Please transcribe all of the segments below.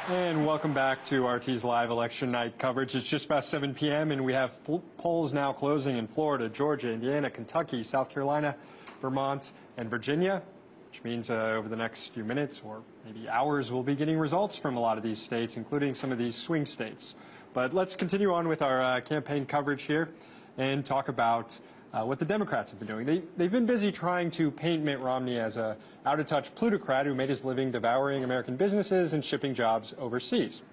And welcome back to RT's live election night coverage. It's just past 7 p.m. and we have polls now closing in Florida, Georgia, Indiana, Kentucky, South Carolina, Vermont, and Virginia, which means over the next few minutes or maybe hours we'll be getting results from a lot of these states, including some of these swing states. But let's continue on with our campaign coverage here and talk about what the Democrats have been doing. They've been busy trying to paint Mitt Romney as a out-of-touch plutocrat who made his living devouring American businesses and shipping jobs overseas.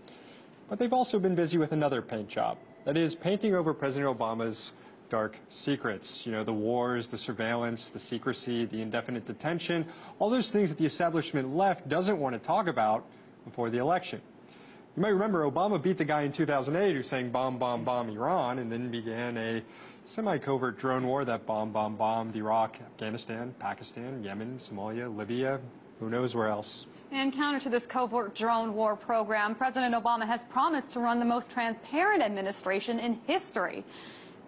But they've also been busy with another paint job, that is painting over President Obama's dark secrets. You know, the wars, the surveillance, the secrecy, the indefinite detention, all those things that the establishment left doesn't want to talk about before the election. You might remember Obama beat the guy in 2008 who sang bomb, bomb, bomb Iran, and then began a semi-covert drone war that bombed Iraq, Afghanistan, Pakistan, Yemen, Somalia, Libya, who knows where else. And counter to this covert drone war program, President Obama has promised to run the most transparent administration in history.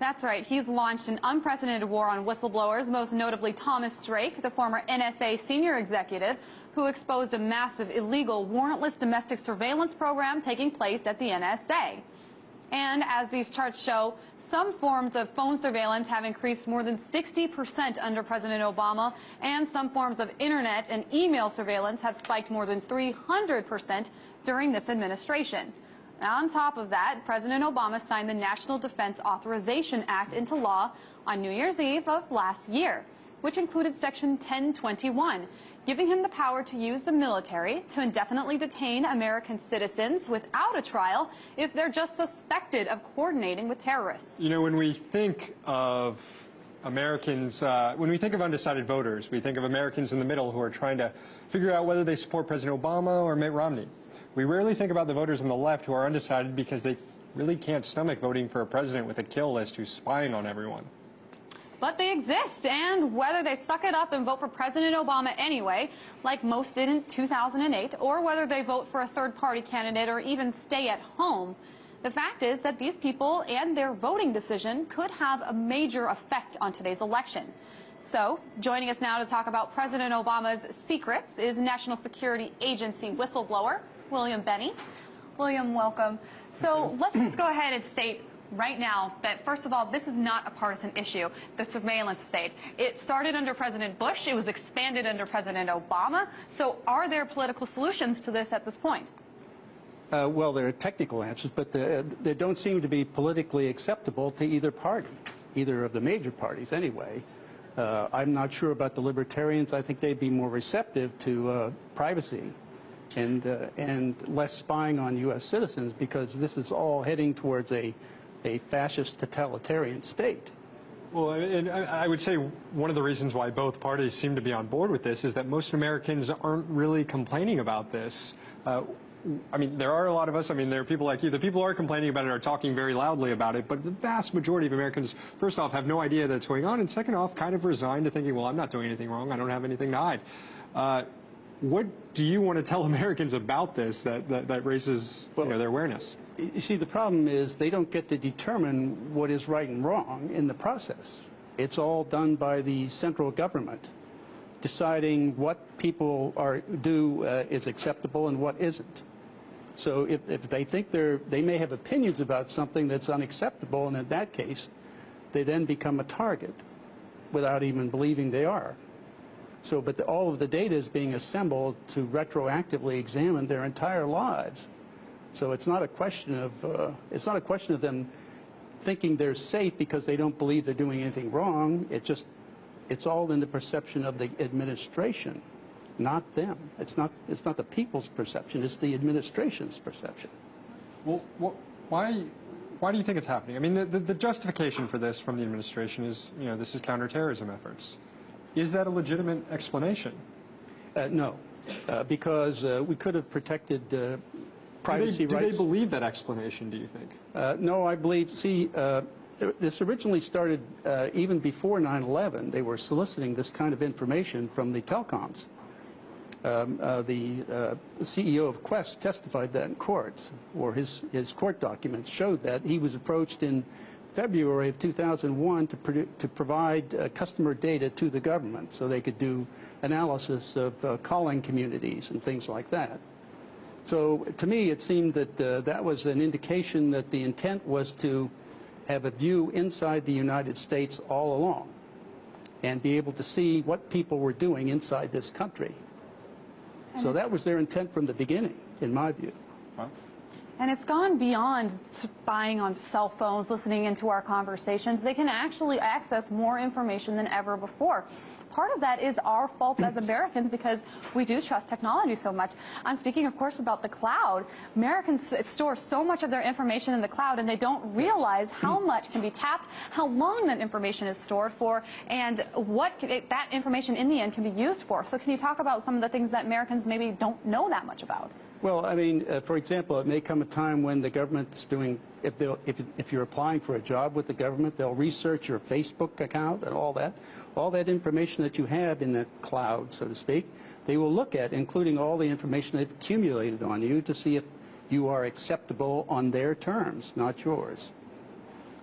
That's right, he's launched an unprecedented war on whistleblowers, most notably Thomas Drake, the former NSA senior executive, who exposed a massive illegal warrantless domestic surveillance program taking place at the NSA. And as these charts show, some forms of phone surveillance have increased more than 60% under President Obama, and some forms of internet and email surveillance have spiked more than 300% during this administration. Now, on top of that, President Obama signed the National Defense Authorization Act into law on New Year's Eve of last year, which included Section 1021, giving him the power to use the military to indefinitely detain American citizens without a trial if they're just suspected of coordinating with terrorists. You know, when we think of Americans, when we think of undecided voters, we think of Americans in the middle who are trying to figure out whether they support President Obama or Mitt Romney. We rarely think about the voters on the left who are undecided because they really can't stomach voting for a president with a kill list who's spying on everyone. But they exist, and whether they suck it up and vote for President Obama anyway, like most did in 2008, or whether they vote for a third-party candidate or even stay at home, the fact is that these people and their voting decision could have a major effect on today's election. So, joining us now to talk about President Obama's secrets is National Security Agency whistleblower William Benny. William, welcome. So let's just go ahead and state right now that, first of all, this is not a partisan issue, the surveillance state. It started under President Bush. It was expanded under President Obama. So are there political solutions to this at this point? Well, there are technical answers, but they don't seem to be politically acceptable to either party, either of the major parties anyway. I'm not sure about the libertarians. I think they'd be more receptive to privacy and less spying on U.S. citizens, because this is all heading towards a fascist totalitarian state. Well, and I would say one of the reasons why both parties seem to be on board with this is that most Americans aren't really complaining about this. I mean, there are a lot of us, I mean, there are people like you. The people who are complaining about it are talking very loudly about it, but the vast majority of Americans, first off, have no idea that it's going on, and second off, kind of resigned to thinking, well, I'm not doing anything wrong, I don't have anything to hide. What do you want to tell Americans about this that raises their awareness? You see, the problem is they don't get to determine what is right and wrong in the process. It's all done by the central government, deciding what people do is acceptable and what isn't. So if they think they may have opinions about something that's unacceptable, and in that case, they then become a target without even believing they are. So, but all of the data is being assembled to retroactively examine their entire lives. So it's not a question of them thinking they're safe because they don't believe they're doing anything wrong. It's all in the perception of the administration, not them. It's not the people's perception. It's the administration's perception. Well, why do you think it's happening? I mean, the justification for this from the administration is, this is counterterrorism efforts. Is that a legitimate explanation? No, because we could have protected privacy rights. Do they believe that explanation, do you think? No, I believe, this originally started even before 9/11. They were soliciting this kind of information from the telecoms. The CEO of Quest testified that in court, or his court documents showed that he was approached in February of 2001 to provide customer data to the government so they could do analysis of calling communities and things like that. So to me, it seemed that that was an indication that the intent was to have a view inside the United States all along and be able to see what people were doing inside this country. So that was their intent from the beginning, in my view. And it's gone beyond spying on cell phones, listening into our conversations. They can actually access more information than ever before. Part of that is our fault as Americans because we do trust technology so much. I'm speaking, of course, about the cloud. Americans store so much of their information in the cloud, and they don't realize how much can be tapped, how long that information is stored for, and what that information in the end can be used for. So can you talk about some of the things that Americans maybe don't know that much about? Well, I mean, for example, it may come a time when the government's doing, if you're applying for a job with the government, they'll research your Facebook account and all that information that you have in the cloud, so to speak, they will look at, including all the information they've accumulated on you to see if you are acceptable on their terms, not yours.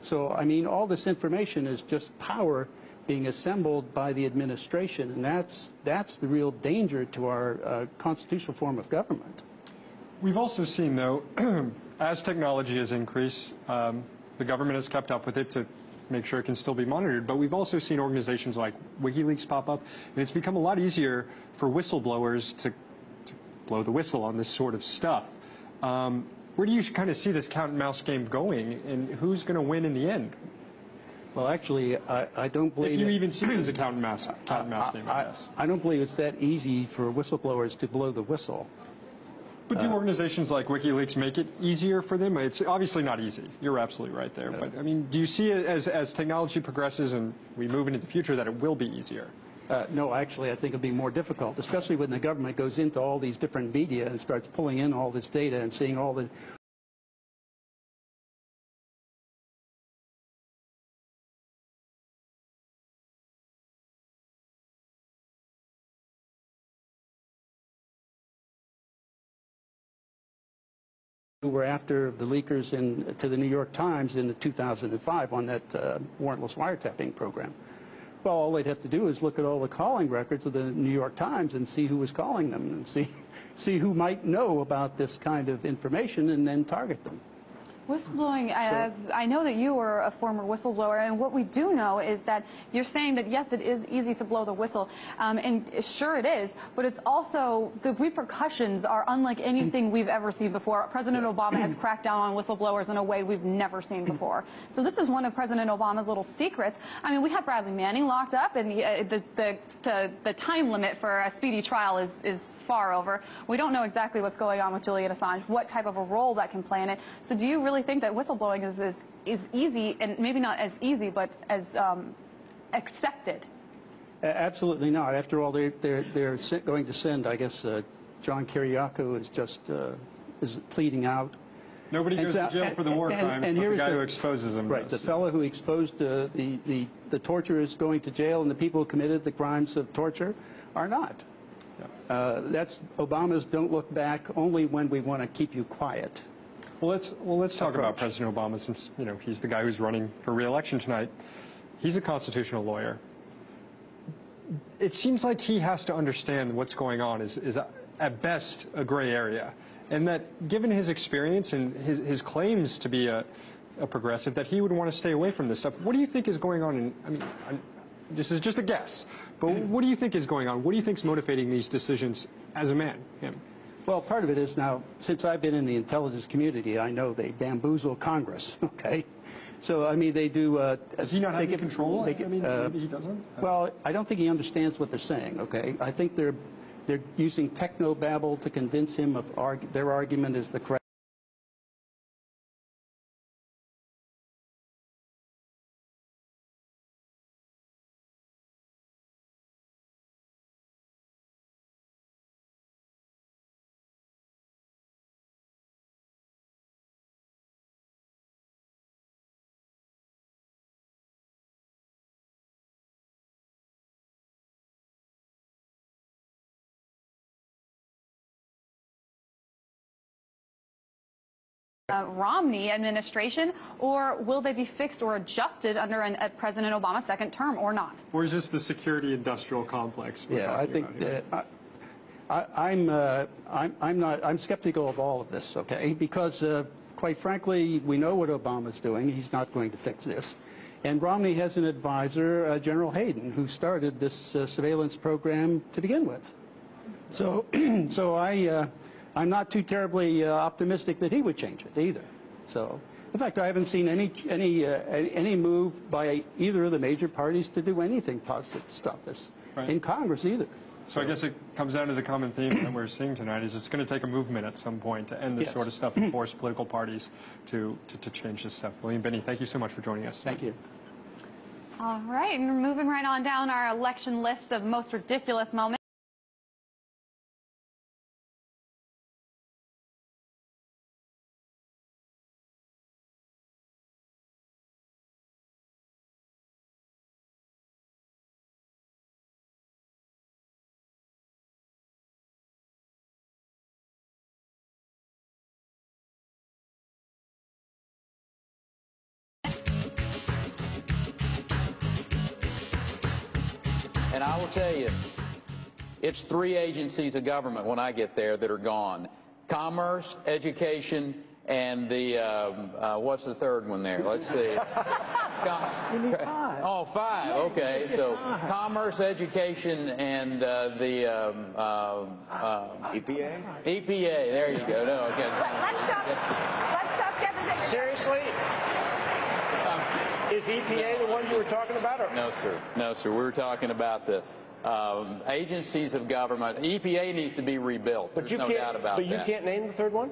So, I mean, all this information is just power being assembled by the administration, and that's the real danger to our constitutional form of government. We've also seen, though, as technology has increased, the government has kept up with it to make sure it can still be monitored. But we've also seen organizations like WikiLeaks pop up, and it's become a lot easier for whistleblowers to blow the whistle on this sort of stuff. Where do you kind of see this cat and mouse game going, and who's going to win in the end? Well, actually, I don't believe... If you even see it as a cat and mouse game, I guess. I don't believe it's that easy for whistleblowers to blow the whistle. But do organizations like WikiLeaks make it easier for them? It's obviously not easy. You're absolutely right there. But, I mean, do you see it as technology progresses and we move into the future that it will be easier? No, actually, I think it'll be more difficult, especially when the government goes into all these different media and starts pulling in all this data and seeing all the... who were after the leakers to the New York Times in 2005 on that warrantless wiretapping program. Well, all they'd have to do is look at all the calling records of the New York Times and see who was calling them and see who might know about this kind of information and then target them. Whistleblowing, I know that you were a former whistleblower, and what we do know is that you're saying that, yes, it is easy to blow the whistle, and sure it is, but it's also, the repercussions are unlike anything we've ever seen before. President Obama has cracked down on whistleblowers in a way we've never seen before. So this is one of President Obama's little secrets. I mean, we have Bradley Manning locked up, and the time limit for a speedy trial is far over. We don't know exactly what's going on with Julian Assange, what type of a role that can play in it. So do you really think that whistleblowing is easy, and maybe not as easy, but as accepted? Absolutely not. After all, they're going to send, I guess, John Kiriakou is just is pleading out. Nobody goes to jail for the war crimes, but the guy who exposes them Right, the fellow who exposed the torture is going to jail, and the people who committed the crimes of torture are not. That's Obama's "don't look back" only when we want to keep you quiet. Well, let's talk about President Obama, since he's the guy who's running for re-election tonight. He's a constitutional lawyer. It seems like he has to understand what's going on is at best a gray area, and that given his experience and his claims to be a progressive, that he would want to stay away from this stuff. What do you think is going on? This is just a guess, but what do you think is going on? What do you think is motivating these decisions as a man, him? Well, part of it is now, since I've been in the intelligence community, I know they bamboozle Congress, okay? So, I mean, they do... Does he not have any control? Maybe he doesn't? Well, I don't think he understands what they're saying, okay? I think they're using technobabble to convince him of their argument is the correct... Romney administration, or will they be fixed or adjusted under President Obama's second term, or not? Or is this the security industrial complex? Yeah, I think I'm skeptical of all of this, okay? Because quite frankly, we know what Obama's doing. He's not going to fix this. And Romney has an advisor, General Hayden, who started this surveillance program to begin with. So, I'm not too terribly optimistic that he would change it either. So, in fact, I haven't seen any move by either of the major parties to do anything positive to stop this in Congress either. So I guess it comes down to the common theme that we're seeing tonight is it's going to take a movement at some point to end this sort of stuff and force political parties to change this stuff. William Binney, thank you so much for joining us tonight. Thank you. All right, and we're moving right on down our election list of most ridiculous moments. And I will tell you, it's 3 agencies of government when I get there that are gone. Commerce, education, and the, what's the third one there? Let's see. You need 5. Oh, 5, okay. So commerce, education, and the EPA? EPA, there you go. No, okay. Let's stop deposition. Seriously? Is EPA the one you were talking about? Or? No, sir. No, sir. We were talking about the agencies of government. EPA needs to be rebuilt. But There's no doubt about that. But you can't name the third one?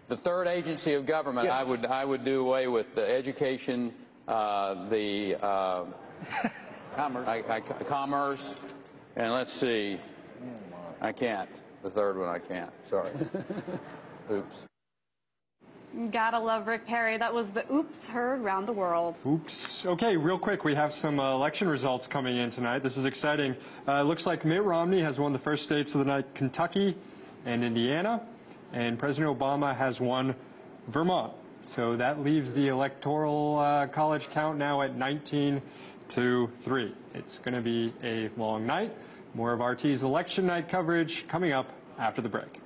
The third agency of government, Yeah. I would do away with the education, the commerce, and let's see. I can't. The third one I can't. Sorry. Oops. Gotta love Rick Perry. That was the oops heard around the world. Oops. Okay, real quick, we have some election results coming in tonight. This is exciting. Looks like Mitt Romney has won the first states of the night, Kentucky and Indiana, and President Obama has won Vermont. So that leaves the electoral college count now at 19-3. It's going to be a long night. More of RT's election night coverage coming up after the break.